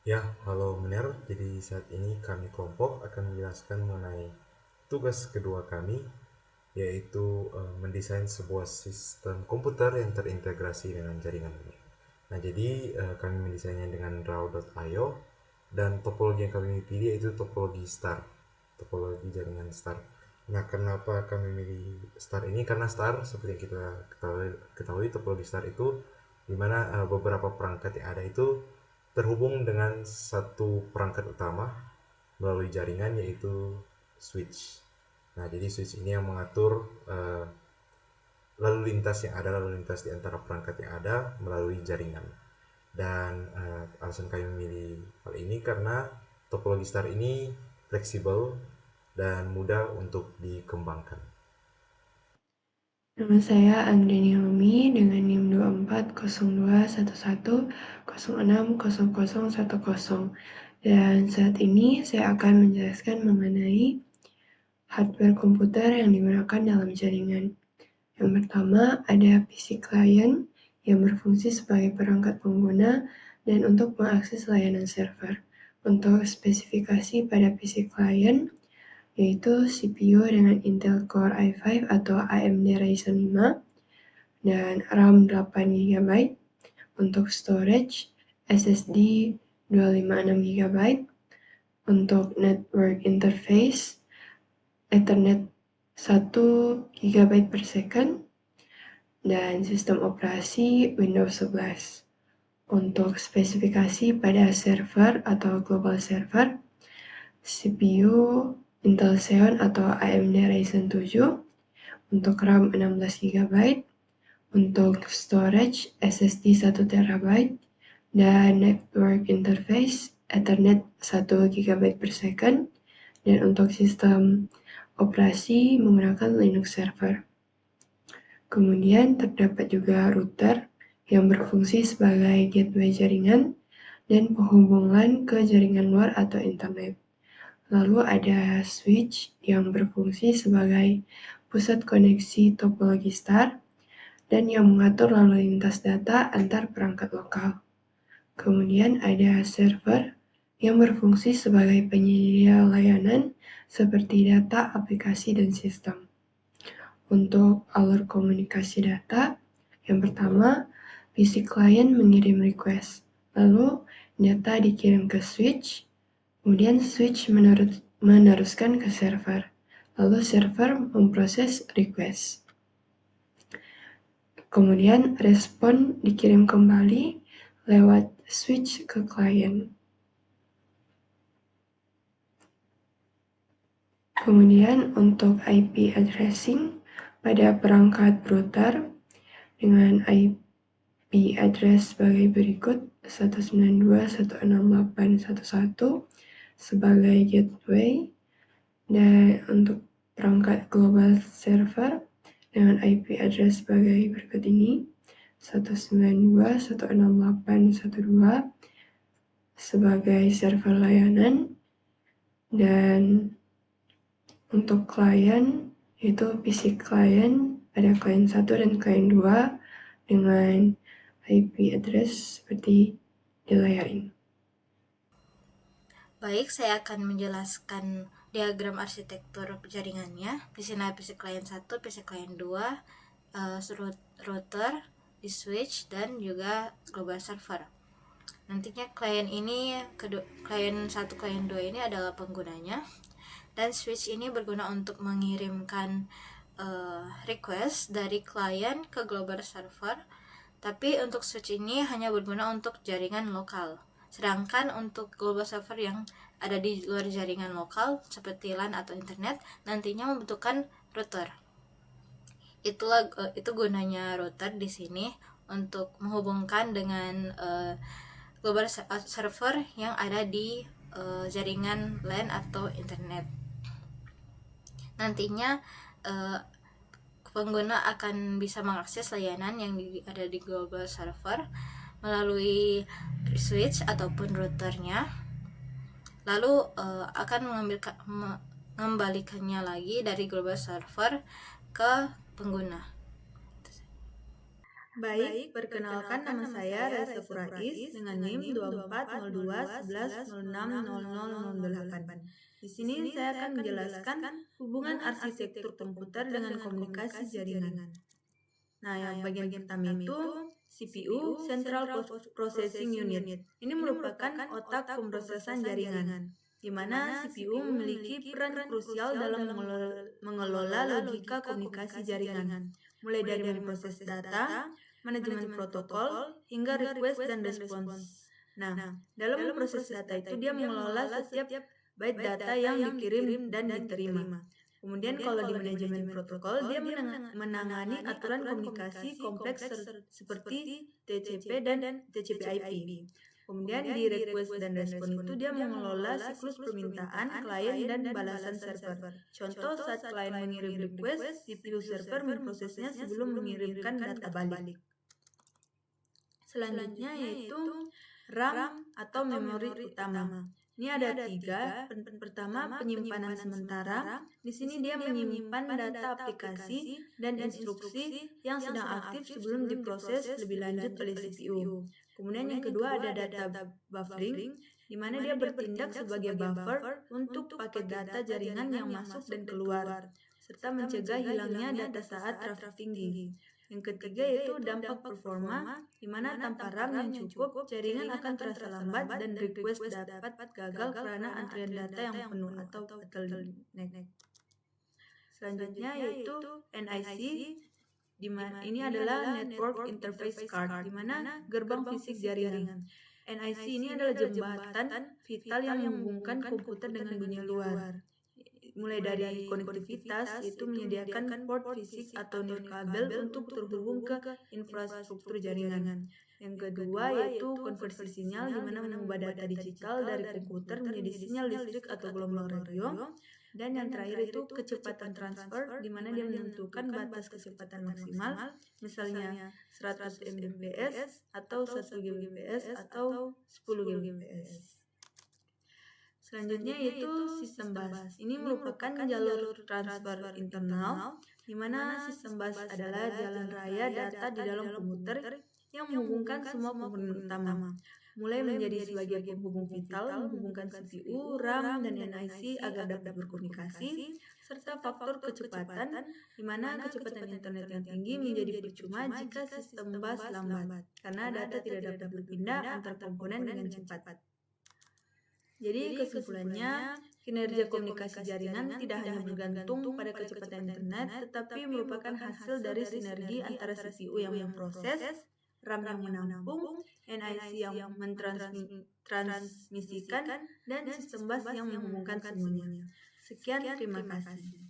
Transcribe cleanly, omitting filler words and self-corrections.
Ya, halo Mener. Jadi saat ini kami kelompok akan menjelaskan mengenai tugas kedua kami, yaitu mendesain sebuah sistem komputer yang terintegrasi dengan jaringan. Nah, jadi kami mendesainnya dengan raw.io dan topologi yang kami pilih yaitu topologi star, topologi jaringan star. Nah, kenapa kami milih star ini? Karena star seperti yang kita ketahui topologi star itu dimana beberapa perangkat yang ada itu terhubung dengan satu perangkat utama melalui jaringan yaitu switch. Nah, jadi switch ini yang mengatur lalu lintas yang ada, lalu lintas di antara perangkat yang ada melalui jaringan. Dan alasan kami memilih hal ini karena topologi star ini fleksibel dan mudah untuk dikembangkan. Nama saya Andrini Rumi dengan NIM 240211060010 dan saat ini saya akan menjelaskan mengenai hardware komputer yang digunakan dalam jaringan. Yang pertama ada PC client yang berfungsi sebagai perangkat pengguna dan untuk mengakses layanan server. Untuk spesifikasi pada PC client yaitu CPU dengan Intel Core i5 atau AMD Ryzen 5 dan RAM 8 GB. Untuk storage, SSD 256 GB. Untuk network interface, Ethernet 1 GB per second. Dan sistem operasi Windows 11. Untuk spesifikasi pada server atau global server, CPU Intel Xeon atau AMD Ryzen 7, untuk RAM 16 GB, untuk storage SSD 1 TB, dan network interface Ethernet 1 GB per second, dan untuk sistem operasi menggunakan Linux server. Kemudian terdapat juga router yang berfungsi sebagai gateway jaringan dan penghubungan ke jaringan luar atau internet. Lalu ada switch yang berfungsi sebagai pusat koneksi topologi star dan yang mengatur lalu lintas data antar perangkat lokal. Kemudian ada server yang berfungsi sebagai penyedia layanan seperti data, aplikasi, dan sistem. Untuk alur komunikasi data, yang pertama, PC client mengirim request, lalu data dikirim ke switch, kemudian switch meneruskan ke server, lalu server memproses request. Kemudian respon dikirim kembali lewat switch ke klien. Kemudian untuk IP addressing pada perangkat router dengan IP address sebagai berikut: 192.168.1.1 sebagai gateway, dan untuk perangkat global server dengan IP address sebagai berikut ini: 192.168.1.2 sebagai server layanan, dan untuk klien yaitu PC client ada klien 1 dan klien 2 dengan IP address seperti di layar ini. Baik, saya akan menjelaskan diagram arsitektur jaringannya. Di sini ada PC client 1, PC client 2, router, di switch, dan juga global server. Nantinya klien 1, klien 2 ini adalah penggunanya, dan switch ini berguna untuk mengirimkan request dari klien ke global server. Tapi untuk switch ini hanya berguna untuk jaringan lokal. Sedangkan untuk global server yang ada di luar jaringan lokal seperti LAN atau internet nantinya membutuhkan router. Itu gunanya router di sini untuk menghubungkan dengan global server yang ada di jaringan LAN atau internet. Nantinya pengguna akan bisa mengakses layanan yang ada di global server melalui switch ataupun routernya, lalu akan mengembalikannya lagi dari global server ke pengguna. Baik, perkenalkan nama saya Raisa Furais dengan NIM 240211060008. Di sini saya akan menjelaskan hubungan arsitektur komputer dengan komunikasi jaringan. Nah, yang bagian pertama itu CPU, Central Processing Unit. Ini merupakan otak pemrosesan jaringan, di mana CPU memiliki peran krusial dalam mengelola logika komunikasi jaringan, mulai dari memproses data, manajemen protokol, hingga request dan respons. Nah, dalam memproses data itu dia mengelola setiap byte data yang dikirim dan diterima. Kemudian kalau di manajemen protokol, dia menangani aturan komunikasi kompleks seperti TCP dan TCP/IP. Kemudian di request dan respon itu dia mengelola siklus permintaan klien dan balasan server. Contoh saat klien mengirim request, CPU server memprosesnya sebelum mengirimkan data balik. Selanjutnya yaitu RAM atau memori utama. Ini ada 3. Pertama, penyimpanan sementara. Di sini dia menyimpan data aplikasi dan instruksi yang sedang aktif sebelum diproses lebih lanjut oleh CPU. Kemudian yang kedua ada data buffering, di mana dia bertindak sebagai buffer untuk paket data jaringan yang masuk dan keluar, serta mencegah hilangnya data saat traffic tinggi. Yang ketiga yaitu dampak performa, di mana tanpa RAM yang cukup, jaringan akan terasa lambat dan request dapat gagal karena antrian data yang penuh atau bottleneck. Selanjutnya yaitu NIC, di mana ini adalah Network Interface Card, di mana gerbang fisik jaringan. NIC ini adalah jembatan vital yang menghubungkan komputer dengan dunia luar. Mulai dari konektivitas, yaitu menyediakan port fisik atau nirkabel untuk terhubung ke infrastruktur jaringan. Yang kedua yaitu konversi sinyal, di mana mengubah data digital dari komputer menjadi sinyal listrik atau gelombang radio. Dan yang terakhir itu kecepatan transfer, di mana dia menentukan batas kecepatan maksimal, misalnya 100 Mbps atau 1 Gbps atau 10 Gbps. Selanjutnya yaitu sistem bus. Ini merupakan jalur transfer internal, di mana sistem bus adalah jalan raya data di dalam komputer yang menghubungkan semua komponen utama, mulai menjadi sebagai penghubung vital, menghubungkan CPU, RAM, dan NIC agar dapat berkomunikasi, serta faktor kecepatan, di mana kecepatan internet yang tinggi menjadi percuma jika sistem bus lambat, karena data tidak dapat berpindah antar komponen dengan cepat. Jadi kesimpulannya, kinerja komunikasi jaringan tidak hanya bergantung pada kecepatan internet, tetapi merupakan hasil dari sinergi antara CPU yang memproses, RAM yang menampung, NIC yang mentransmisikan, dan sistem bus yang menghubungkan semuanya. Sekian, terima kasih.